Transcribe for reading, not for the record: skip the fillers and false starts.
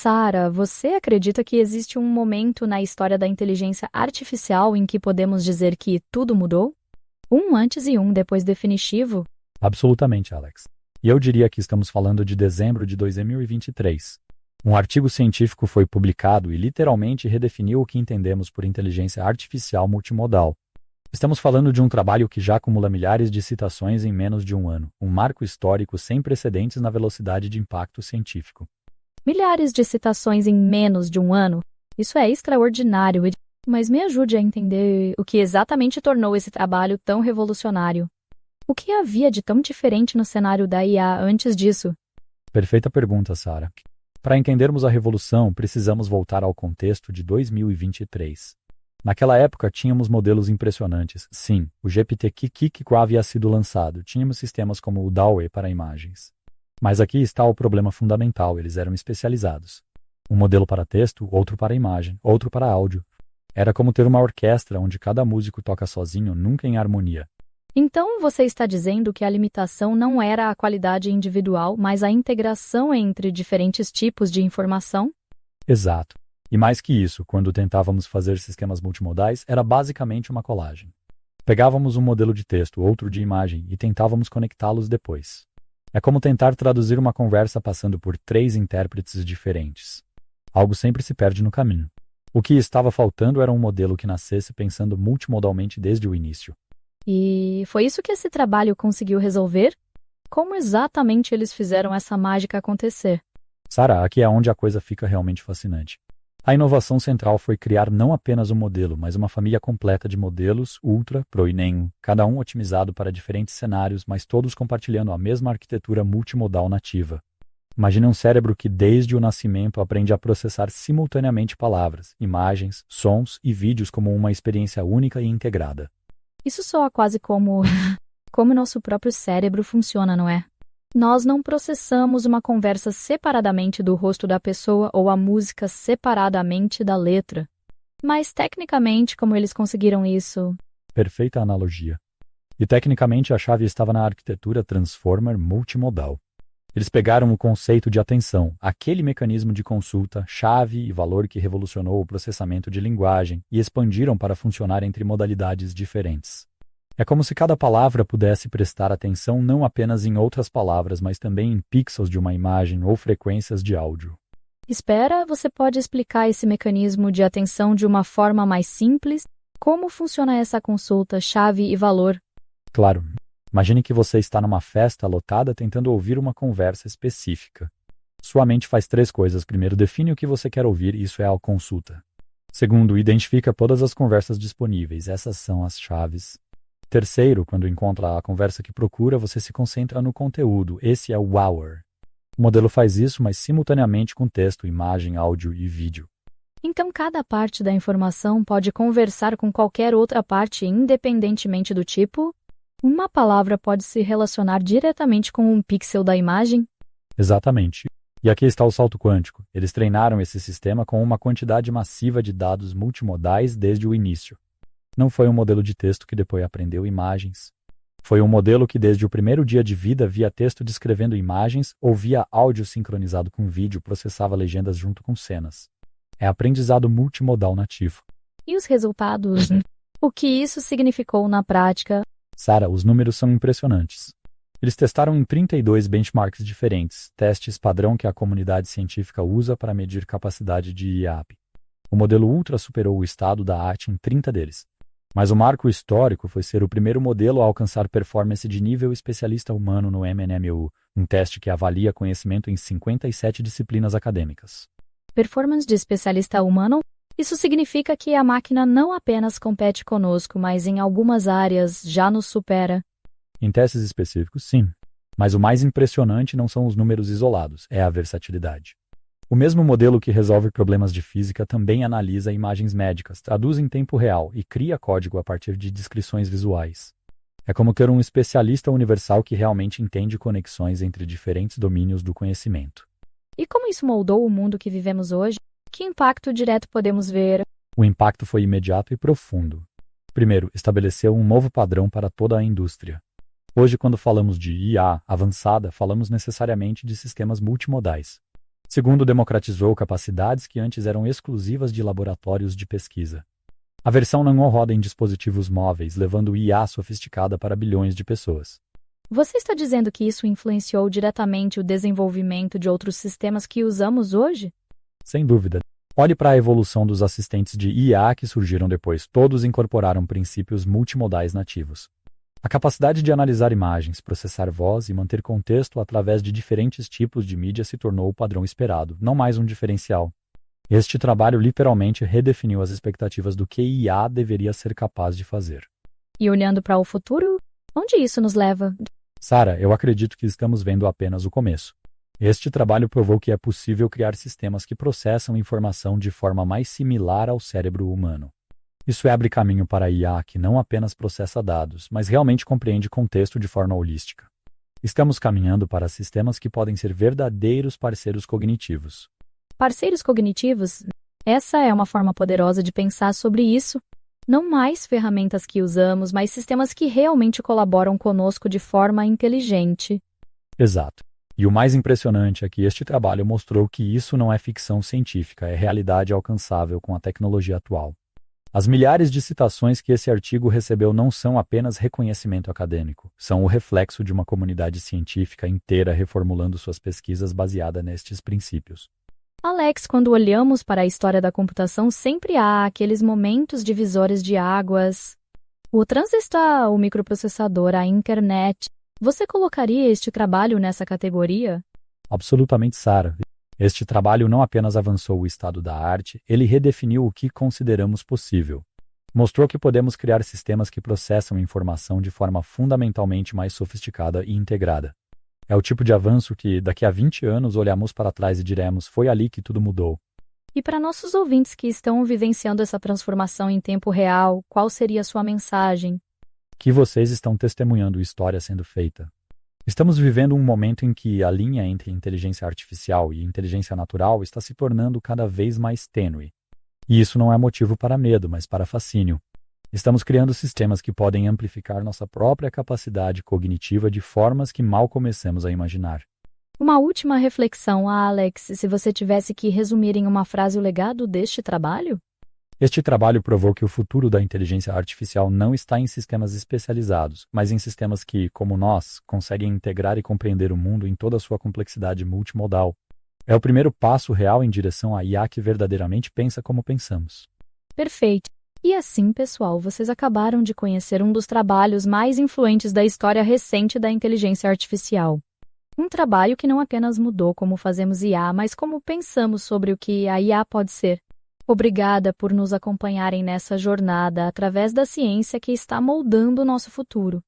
Sara, você acredita que existe um momento na história da inteligência artificial em que podemos dizer que tudo mudou? Um antes e um depois definitivo? Absolutamente, Alex. E eu diria que estamos falando de dezembro de 2023. Um artigo científico foi publicado e literalmente redefiniu o que entendemos por inteligência artificial multimodal. Estamos falando de um trabalho que já acumula milhares de citações em menos de um ano, um marco histórico sem precedentes na velocidade de impacto científico. Milhares de citações em menos de um ano? Isso é extraordinário, mas me ajude a entender o que exatamente tornou esse trabalho tão revolucionário. O que havia de tão diferente no cenário da IA antes disso? Perfeita pergunta, Sara. Para entendermos a revolução, precisamos voltar ao contexto de 2023. Naquela época, tínhamos modelos impressionantes. Sim, o GPT-QQ havia sido lançado. Tínhamos sistemas como o DALL-E para imagens. Mas aqui está o problema fundamental, eles eram especializados. Um modelo para texto, outro para imagem, outro para áudio. Era como ter uma orquestra onde cada músico toca sozinho, nunca em harmonia. Então, você está dizendo que a limitação não era a qualidade individual, mas a integração entre diferentes tipos de informação? Exato. E mais que isso, quando tentávamos fazer sistemas multimodais, era basicamente uma colagem. Pegávamos um modelo de texto, outro de imagem, e tentávamos conectá-los depois. É como tentar traduzir uma conversa passando por 3 intérpretes diferentes. Algo sempre se perde no caminho. O que estava faltando era um modelo que nascesse pensando multimodalmente desde o início. E foi isso que esse trabalho conseguiu resolver? Como exatamente eles fizeram essa mágica acontecer? Sara, aqui é onde a coisa fica realmente fascinante. A inovação central foi criar não apenas um modelo, mas uma família completa de modelos, Ultra, Pro e Neo, cada um otimizado para diferentes cenários, mas todos compartilhando a mesma arquitetura multimodal nativa. Imagine um cérebro que desde o nascimento aprende a processar simultaneamente palavras, imagens, sons e vídeos como uma experiência única e integrada. Isso soa quase como nosso próprio cérebro funciona, não é? Nós não processamos uma conversa separadamente do rosto da pessoa ou a música separadamente da letra. Mas, tecnicamente, como eles conseguiram isso? Perfeita analogia. E, tecnicamente, a chave estava na arquitetura Transformer multimodal. Eles pegaram o conceito de atenção, aquele mecanismo de consulta, chave e valor que revolucionou o processamento de linguagem, e expandiram para funcionar entre modalidades diferentes. É como se cada palavra pudesse prestar atenção não apenas em outras palavras, mas também em pixels de uma imagem ou frequências de áudio. Espera, você pode explicar esse mecanismo de atenção de uma forma mais simples? Como funciona essa consulta, chave e valor? Claro. Imagine que você está numa festa lotada tentando ouvir uma conversa específica. Sua mente faz 3 coisas. Primeiro, define o que você quer ouvir, isso é a consulta. Segundo, identifica todas as conversas disponíveis, essas são as chaves. Terceiro, quando encontra a conversa que procura, você se concentra no conteúdo, esse é o WOWer. O modelo faz isso, mas simultaneamente com texto, imagem, áudio e vídeo. Então, cada parte da informação pode conversar com qualquer outra parte independentemente do tipo? Uma palavra pode se relacionar diretamente com um pixel da imagem? Exatamente. E aqui está o salto quântico. Eles treinaram esse sistema com uma quantidade massiva de dados multimodais desde o início. Não foi um modelo de texto que depois aprendeu imagens. Foi um modelo que desde o primeiro dia de vida via texto descrevendo imagens ou via áudio sincronizado com vídeo, processava legendas junto com cenas. É aprendizado multimodal nativo. E os resultados? O que isso significou na prática? Sara, os números são impressionantes. Eles testaram em 32 benchmarks diferentes, testes padrão que a comunidade científica usa para medir capacidade de IAP. O modelo Ultra superou o estado da arte em 30 deles. Mas o marco histórico foi ser o primeiro modelo a alcançar performance de nível especialista humano no MNMU, um teste que avalia conhecimento em 57 disciplinas acadêmicas. Performance de especialista humano? Isso significa que a máquina não apenas compete conosco, mas em algumas áreas já nos supera. Em testes específicos, sim. Mas o mais impressionante não são os números isolados, é a versatilidade. O mesmo modelo que resolve problemas de física também analisa imagens médicas, traduz em tempo real e cria código a partir de descrições visuais. É como ter um especialista universal que realmente entende conexões entre diferentes domínios do conhecimento. E como isso moldou o mundo que vivemos hoje? Que impacto direto podemos ver? O impacto foi imediato e profundo. Primeiro, estabeleceu um novo padrão para toda a indústria. Hoje, quando falamos de IA avançada, falamos necessariamente de sistemas multimodais. Segundo, democratizou capacidades que antes eram exclusivas de laboratórios de pesquisa. A versão não roda em dispositivos móveis, levando IA sofisticada para bilhões de pessoas. Você está dizendo que isso influenciou diretamente o desenvolvimento de outros sistemas que usamos hoje? Sem dúvida. Olhe para a evolução dos assistentes de IA que surgiram depois. Todos incorporaram princípios multimodais nativos. A capacidade de analisar imagens, processar voz e manter contexto através de diferentes tipos de mídia se tornou o padrão esperado, não mais um diferencial. Este trabalho literalmente redefiniu as expectativas do que IA deveria ser capaz de fazer. E olhando para o futuro, onde isso nos leva? Sara, eu acredito que estamos vendo apenas o começo. Este trabalho provou que é possível criar sistemas que processam informação de forma mais similar ao cérebro humano. Isso abre caminho para a IA que não apenas processa dados, mas realmente compreende contexto de forma holística. Estamos caminhando para sistemas que podem ser verdadeiros parceiros cognitivos. Parceiros cognitivos? Essa é uma forma poderosa de pensar sobre isso. Não mais ferramentas que usamos, mas sistemas que realmente colaboram conosco de forma inteligente. Exato. E o mais impressionante é que este trabalho mostrou que isso não é ficção científica, é realidade alcançável com a tecnologia atual. As milhares de citações que esse artigo recebeu não são apenas reconhecimento acadêmico, são o reflexo de uma comunidade científica inteira reformulando suas pesquisas baseadas nestes princípios. Alex, quando olhamos para a história da computação, sempre há aqueles momentos divisórios de águas. O transistor, o microprocessador, a internet. Você colocaria este trabalho nessa categoria? Absolutamente, Sara. Este trabalho não apenas avançou o estado da arte, ele redefiniu o que consideramos possível. Mostrou que podemos criar sistemas que processam informação de forma fundamentalmente mais sofisticada e integrada. É o tipo de avanço que, daqui a 20 anos, olhamos para trás e diremos, foi ali que tudo mudou. E para nossos ouvintes que estão vivenciando essa transformação em tempo real, qual seria a sua mensagem? Que vocês estão testemunhando história sendo feita. Estamos vivendo um momento em que a linha entre inteligência artificial e inteligência natural está se tornando cada vez mais tênue. E isso não é motivo para medo, mas para fascínio. Estamos criando sistemas que podem amplificar nossa própria capacidade cognitiva de formas que mal começamos a imaginar. Uma última reflexão, Alex, se você tivesse que resumir em uma frase o legado deste trabalho? Este trabalho provou que o futuro da inteligência artificial não está em sistemas especializados, mas em sistemas que, como nós, conseguem integrar e compreender o mundo em toda a sua complexidade multimodal. É o primeiro passo real em direção à IA que verdadeiramente pensa como pensamos. Perfeito. E assim, pessoal, vocês acabaram de conhecer um dos trabalhos mais influentes da história recente da inteligência artificial. Um trabalho que não apenas mudou como fazemos IA, mas como pensamos sobre o que a IA pode ser. Obrigada por nos acompanharem nessa jornada através da ciência que está moldando o nosso futuro.